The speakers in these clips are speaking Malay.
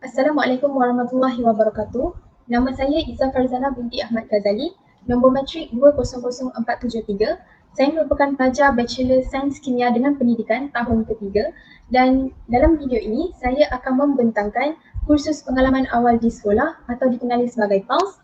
Assalamualaikum warahmatullahi wabarakatuh. Nama saya Iza Farzana binti Ahmad Ghazali, nombor matrik 200473. Saya merupakan pelajar Bachelor Sains Kimia dengan Pendidikan tahun ketiga dan dalam video ini saya akan membentangkan kursus pengalaman awal di sekolah atau dikenali sebagai PALS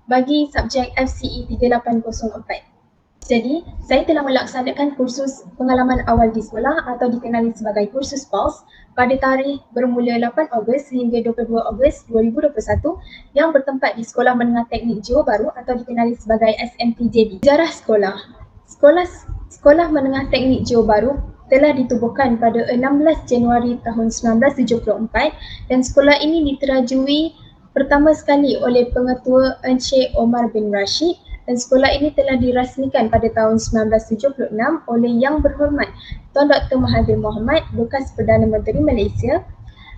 bagi subjek FCE 3804. Jadi, saya telah melaksanakan kursus pengalaman awal di sekolah atau dikenali sebagai kursus PALS pada tarikh bermula 8 Ogos hingga 22 Ogos 2021 yang bertempat di Sekolah Menengah Teknik Johor Bahru atau dikenali sebagai SMPJB. Sejarah sekolah. Sekolah Menengah Teknik Johor Bahru telah ditubuhkan pada 16 Januari tahun 1974 dan sekolah ini diterajui pertama sekali oleh Pengetua Encik Omar bin Rashid dan sekolah ini telah dirasmikan pada tahun 1976 oleh Yang Berhormat Tuan Dr. Mahathir Mohamad, bekas Perdana Menteri Malaysia.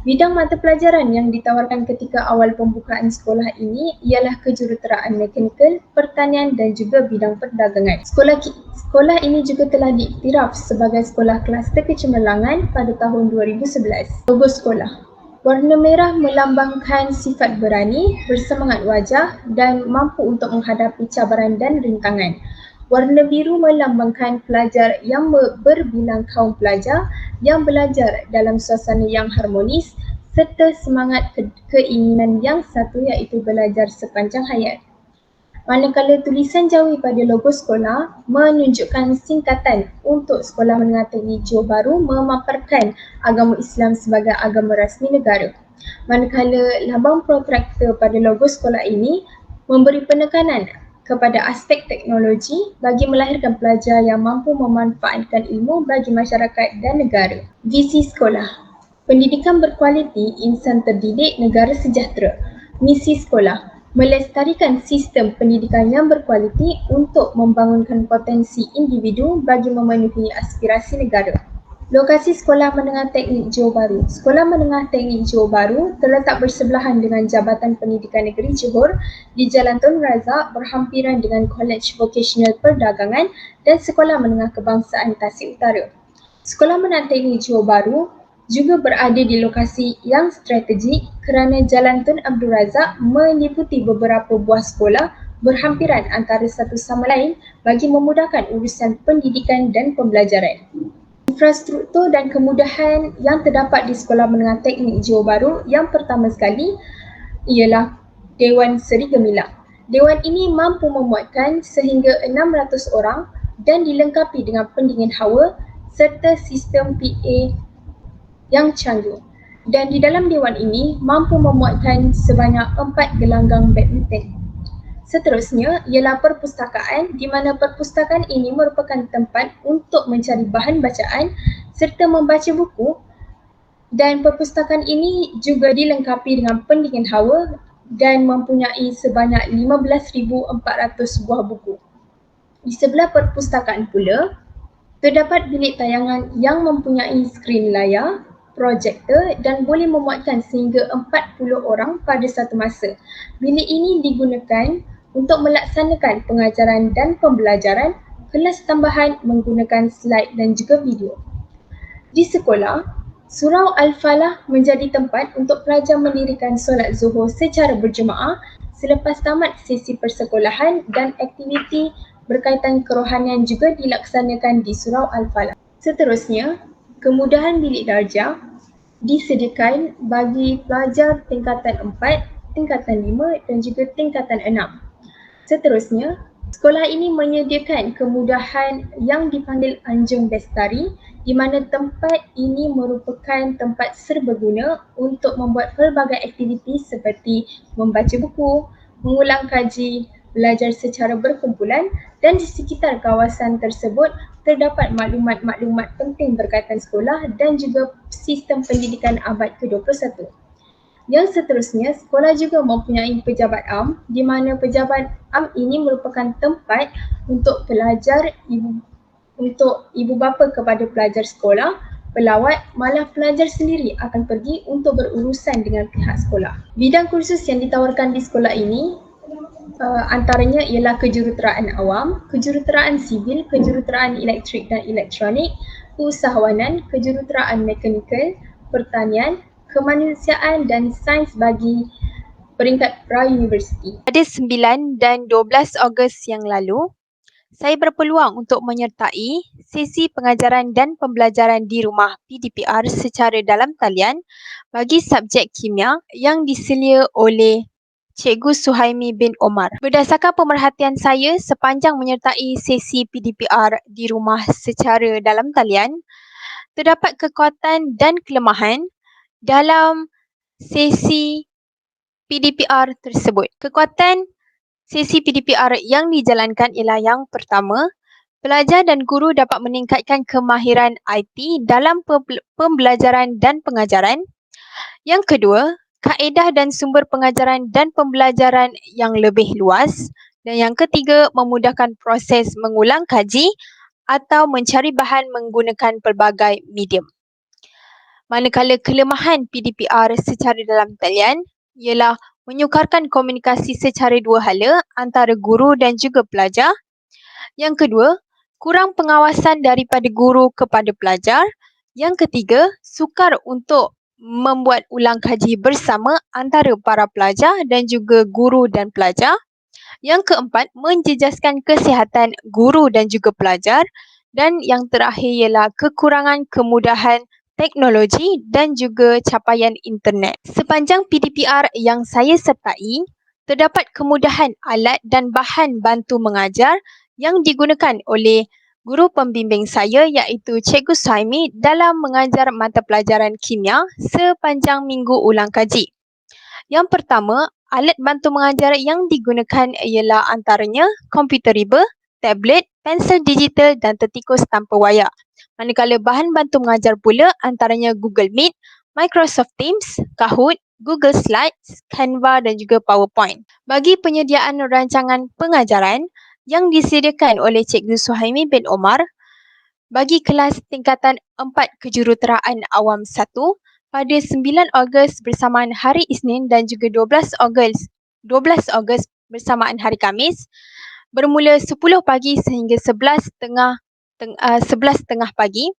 Bidang mata pelajaran yang ditawarkan ketika awal pembukaan sekolah ini ialah kejuruteraan mekanikal, pertanian dan juga bidang perdagangan. Sekolah ini juga telah diiktiraf sebagai sekolah kluster kecemerlangan pada tahun 2011. Logo sekolah. Warna merah melambangkan sifat berani, bersemangat wajah dan mampu untuk menghadapi cabaran dan rintangan. Warna biru melambangkan pelajar yang berbilang kaum pelajar yang belajar dalam suasana yang harmonis serta semangat keinginan yang satu iaitu belajar sepanjang hayat. Manakala tulisan Jawi pada logo sekolah menunjukkan singkatan untuk Sekolah Menengah Teknik Johor Bahru memaparkan agama Islam sebagai agama rasmi negara. Manakala lambang protraktor pada logo sekolah ini memberi penekanan kepada aspek teknologi bagi melahirkan pelajar yang mampu memanfaatkan ilmu bagi masyarakat dan negara. Visi sekolah. Pendidikan berkualiti, insan terdidik, negara sejahtera. Misi sekolah. Melestarikan sistem pendidikan yang berkualiti untuk membangunkan potensi individu bagi memenuhi aspirasi negara. Lokasi Sekolah Menengah Teknik Johor Bahru. Sekolah Menengah Teknik Johor Bahru terletak bersebelahan dengan Jabatan Pendidikan Negeri Johor di Jalan Tun Razak berhampiran dengan Kolej Vocasional Perdagangan dan Sekolah Menengah Kebangsaan Tasik Utara. Sekolah Menengah Teknik Johor Bahru juga berada di lokasi yang strategik kerana Jalan Tun Abdul Razak meliputi beberapa buah sekolah berhampiran antara satu sama lain bagi memudahkan urusan pendidikan dan pembelajaran. Infrastruktur dan kemudahan yang terdapat di Sekolah Menengah Teknik Johor Bahru yang pertama sekali ialah Dewan Seri Gemilang. Dewan ini mampu memuatkan sehingga 600 orang dan dilengkapi dengan pendingin hawa serta sistem PA yang canggih. Dan di dalam dewan ini mampu memuatkan sebanyak 4 gelanggang badminton. Seterusnya ialah perpustakaan di mana perpustakaan ini merupakan tempat untuk mencari bahan bacaan serta membaca buku dan perpustakaan ini juga dilengkapi dengan pendingin hawa dan mempunyai sebanyak 15,400 buah buku. Di sebelah perpustakaan pula terdapat bilik tayangan yang mempunyai skrin layar, projektor dan boleh memuatkan sehingga 40 orang pada satu masa. Bilik ini digunakan untuk melaksanakan pengajaran dan pembelajaran, kelas tambahan menggunakan slide dan juga video. Di sekolah, Surau Al-Falah menjadi tempat untuk pelajar mendirikan solat Zuhur secara berjemaah selepas tamat sesi persekolahan dan aktiviti berkaitan kerohanian juga dilaksanakan di Surau Al-Falah. Seterusnya, kemudahan bilik darjah disediakan bagi pelajar tingkatan 4, tingkatan 5 dan juga tingkatan 6. Seterusnya, sekolah ini menyediakan kemudahan yang dipanggil Anjung Bestari di mana tempat ini merupakan tempat serbaguna untuk membuat pelbagai aktiviti seperti membaca buku, mengulang kaji, belajar secara berkumpulan dan di sekitar kawasan tersebut terdapat maklumat-maklumat penting berkaitan sekolah dan juga sistem pendidikan abad ke-21. Yang seterusnya, sekolah juga mempunyai pejabat am di mana pejabat am ini merupakan tempat untuk pelajar, ibu bapa kepada pelajar sekolah, pelawat, malah pelajar sendiri akan pergi untuk berurusan dengan pihak sekolah. Bidang kursus yang ditawarkan di sekolah ini antaranya ialah kejuruteraan awam, kejuruteraan sivil, kejuruteraan elektrik dan elektronik, keusahawanan, kejuruteraan mekanikal, pertanian, kemanusiaan dan sains bagi peringkat pra-universiti. Pada 9 dan 12 Ogos yang lalu, saya berpeluang untuk menyertai sesi pengajaran dan pembelajaran di rumah PDPR secara dalam talian bagi subjek kimia yang diselia oleh Cikgu Suhaimi bin Omar. Berdasarkan pemerhatian saya sepanjang menyertai sesi PDPR di rumah secara dalam talian, terdapat kekuatan dan kelemahan dalam sesi PDPR tersebut. Kekuatan sesi PDPR yang dijalankan ialah yang pertama, pelajar dan guru dapat meningkatkan kemahiran IT dalam pembelajaran dan pengajaran. Yang kedua, kaedah dan sumber pengajaran dan pembelajaran yang lebih luas. Dan yang ketiga, memudahkan proses mengulang kaji atau mencari bahan menggunakan pelbagai medium. Manakala kelemahan PDPR secara dalam talian ialah menyukarkan komunikasi secara dua hala antara guru dan juga pelajar. Yang kedua, kurang pengawasan daripada guru kepada pelajar. Yang ketiga, sukar untuk membuat ulang kaji bersama antara para pelajar dan juga guru dan pelajar. Yang keempat, menjejaskan kesihatan guru dan juga pelajar. Dan yang terakhir ialah kekurangan kemudahan teknologi dan juga capaian internet. Sepanjang PDPR yang saya sertai, terdapat kemudahan alat dan bahan bantu mengajar yang digunakan oleh guru pembimbing saya iaitu Cikgu Suhaimi dalam mengajar mata pelajaran kimia sepanjang minggu ulang kaji. Yang pertama, alat bantu mengajar yang digunakan ialah antaranya komputer riba, tablet, pensel digital dan tertikus tanpa wayar. Manakala bahan bantu mengajar pula antaranya Google Meet, Microsoft Teams, Kahoot, Google Slides, Canva dan juga PowerPoint. Bagi penyediaan rancangan pengajaran yang disediakan oleh Cikgu Suhaimi bin Omar bagi kelas tingkatan 4 kejuruteraan awam 1 pada 9 Ogos bersamaan hari Isnin dan juga 12 Ogos bersamaan hari Khamis bermula 10 pagi sehingga 11.30 pagi,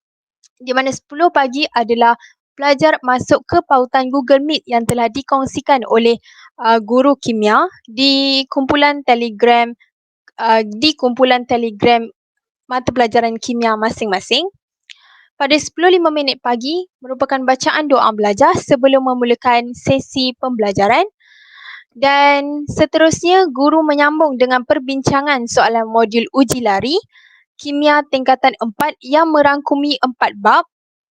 di mana 10 pagi adalah pelajar masuk ke pautan Google Meet yang telah dikongsikan oleh guru kimia di kumpulan Telegram mata pelajaran kimia masing-masing. Pada 10.05 pagi merupakan bacaan doa belajar sebelum memulakan sesi pembelajaran. Dan seterusnya, guru menyambung dengan perbincangan soalan modul uji lari kimia tingkatan 4 yang merangkumi 4 bab.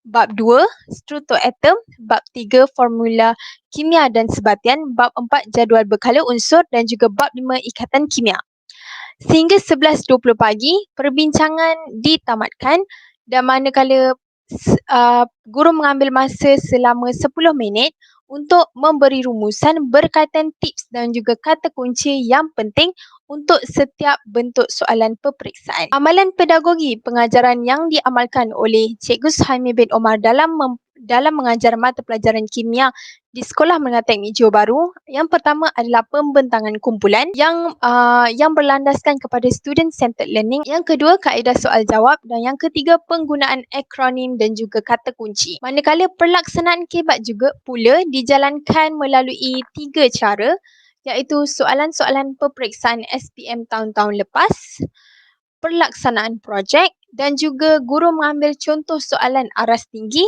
Bab 2, struktur atom. Bab 3, formula kimia dan sebatian. Bab 4, jadual berkala unsur dan juga bab 5, ikatan kimia. Sehingga 11.20 pagi, perbincangan ditamatkan dan manakala guru mengambil masa selama 10 minit untuk memberi rumusan berkaitan tips dan juga kata kunci yang penting untuk setiap bentuk soalan peperiksaan. Amalan pedagogi pengajaran yang diamalkan oleh Cikgu Suhaimi bin Omar dalam mengajar mata pelajaran kimia di Sekolah Menengah Teknik Johor Bahru, yang pertama adalah pembentangan kumpulan yang berlandaskan kepada student centered learning. Yang kedua, kaedah soal jawab, dan yang ketiga, penggunaan akronim dan juga kata kunci. Manakala pelaksanaan kebat juga pula dijalankan melalui 3 cara, iaitu soalan-soalan peperiksaan SPM tahun-tahun lepas, pelaksanaan projek dan juga guru mengambil contoh soalan aras tinggi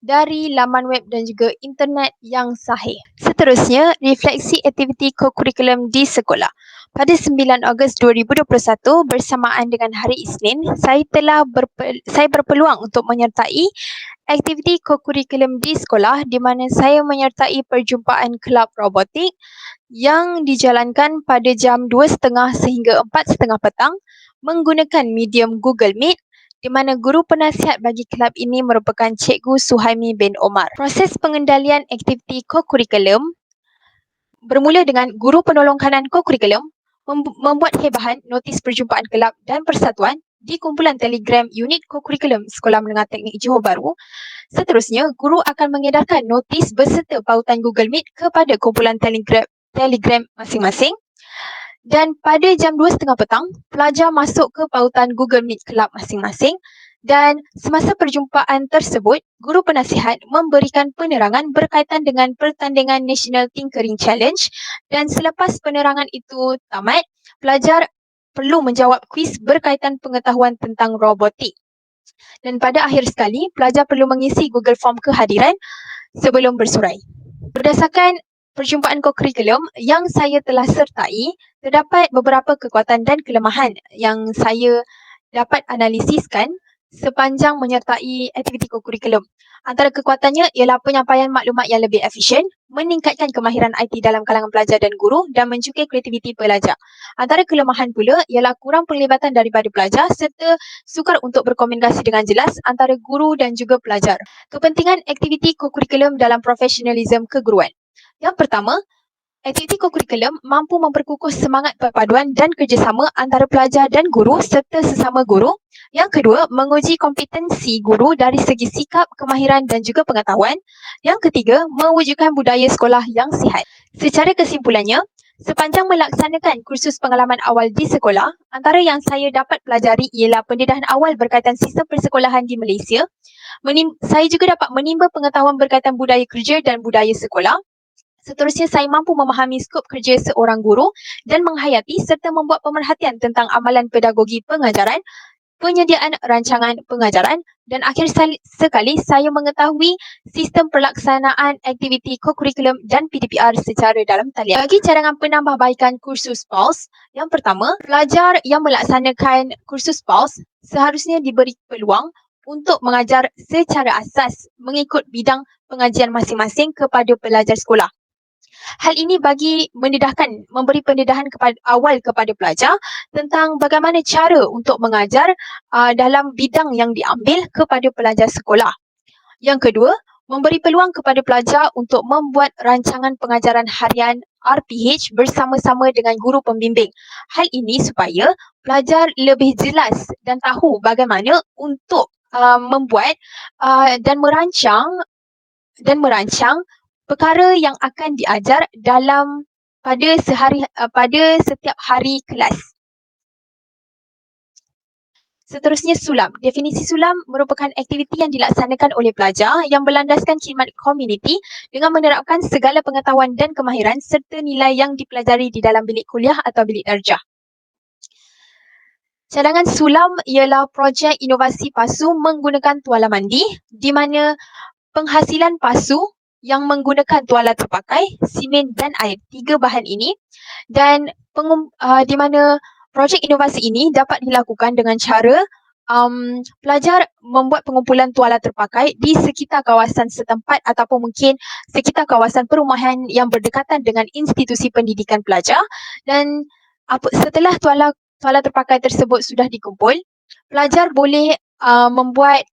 dari laman web dan juga internet yang sahih. Seterusnya, refleksi aktiviti kokurikulum di sekolah. Pada 9 Ogos 2021 bersamaan dengan hari Isnin, saya berpeluang untuk menyertai aktiviti kokurikulum di sekolah di mana saya menyertai perjumpaan kelab robotik yang dijalankan pada jam 2.30 sehingga 4.30 petang menggunakan medium Google Meet, di mana guru penasihat bagi kelab ini merupakan Cikgu Suhaimi bin Omar. Proses pengendalian aktiviti kokurikulum bermula dengan guru penolong kanan kokurikulum membuat hebahan notis perjumpaan kelab dan persatuan di kumpulan Telegram unit kokurikulum Sekolah Menengah Teknik Johor Bahru. Seterusnya, guru akan mengedarkan notis beserta pautan Google Meet kepada kumpulan Telegram masing-masing. Dan pada jam 2.30 petang, pelajar masuk ke pautan Google Meet kelab masing-masing Dan semasa perjumpaan tersebut, guru penasihat memberikan penerangan berkaitan dengan pertandingan National Tinkering Challenge, dan selepas penerangan itu tamat, pelajar perlu menjawab kuis berkaitan pengetahuan tentang robotik. Dan pada akhir sekali, pelajar perlu mengisi Google Form kehadiran sebelum bersurai. Berdasarkan perjumpaan kokurikulum yang saya telah sertai, terdapat beberapa kekuatan dan kelemahan yang saya dapat analisiskan sepanjang menyertai aktiviti kokurikulum. Antara kekuatannya ialah penyampaian maklumat yang lebih efisien, meningkatkan kemahiran IT dalam kalangan pelajar dan guru dan mencukir kreativiti pelajar. Antara kelemahan pula ialah kurang perlibatan daripada pelajar serta sukar untuk berkomunikasi dengan jelas antara guru dan juga pelajar. Kepentingan aktiviti kokurikulum dalam profesionalisme keguruan. Yang pertama, aktiviti kokurikulum mampu memperkukuh semangat perpaduan dan kerjasama antara pelajar dan guru serta sesama guru. Yang kedua, menguji kompetensi guru dari segi sikap, kemahiran dan juga pengetahuan. Yang ketiga, mewujudkan budaya sekolah yang sihat. Secara kesimpulannya, sepanjang melaksanakan kursus pengalaman awal di sekolah, antara yang saya dapat pelajari ialah pendedahan awal berkaitan sistem persekolahan di Malaysia. Saya juga dapat menimba pengetahuan berkaitan budaya kerja dan budaya sekolah. Seterusnya, saya mampu memahami skop kerja seorang guru dan menghayati serta membuat pemerhatian tentang amalan pedagogi pengajaran, penyediaan rancangan pengajaran, dan akhir sekali saya mengetahui sistem pelaksanaan aktiviti kokurikulum dan PDPR secara dalam talian. Bagi cadangan penambahbaikan kursus PULSE, yang pertama, pelajar yang melaksanakan kursus PULSE seharusnya diberi peluang untuk mengajar secara asas mengikut bidang pengajian masing-masing kepada pelajar sekolah. Hal ini bagi memberi pendedahan awal kepada pelajar tentang bagaimana cara untuk mengajar dalam bidang yang diambil kepada pelajar sekolah. Yang kedua, memberi peluang kepada pelajar untuk membuat rancangan pengajaran harian RPH bersama-sama dengan guru pembimbing. Hal ini supaya pelajar lebih jelas dan tahu bagaimana untuk membuat dan merancang perkara yang akan diajar pada setiap hari kelas. Seterusnya, sulam. Definisi sulam merupakan aktiviti yang dilaksanakan oleh pelajar yang berlandaskan khidmat komuniti dengan menerapkan segala pengetahuan dan kemahiran serta nilai yang dipelajari di dalam bilik kuliah atau bilik darjah. Cadangan sulam ialah projek inovasi pasu menggunakan tuala mandi di mana penghasilan pasu yang menggunakan tuala terpakai, simen dan air, 3 bahan ini, dan di mana projek inovasi ini dapat dilakukan dengan cara pelajar membuat pengumpulan tuala terpakai di sekitar kawasan setempat ataupun mungkin sekitar kawasan perumahan yang berdekatan dengan institusi pendidikan pelajar, dan setelah tuala terpakai tersebut sudah dikumpul, pelajar boleh membuat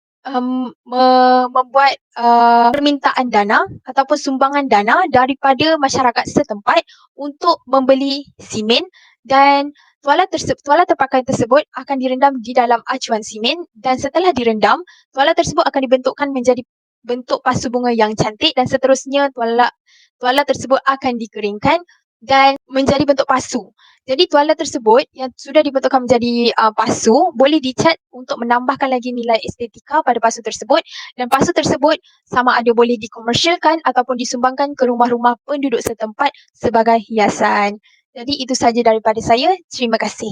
permintaan dana ataupun sumbangan dana daripada masyarakat setempat untuk membeli simen, dan tuala terpakai tersebut akan direndam di dalam acuan simen, dan setelah direndam, tuala tersebut akan dibentukkan menjadi bentuk pasu bunga yang cantik, dan seterusnya tuala tersebut akan dikeringkan dan menjadi bentuk pasu. Jadi tuala tersebut yang sudah dibentukkan menjadi pasu boleh dicat untuk menambahkan lagi nilai estetika pada pasu tersebut, dan pasu tersebut sama ada boleh dikomersialkan ataupun disumbangkan ke rumah-rumah penduduk setempat sebagai hiasan. Jadi itu sahaja daripada saya. Terima kasih.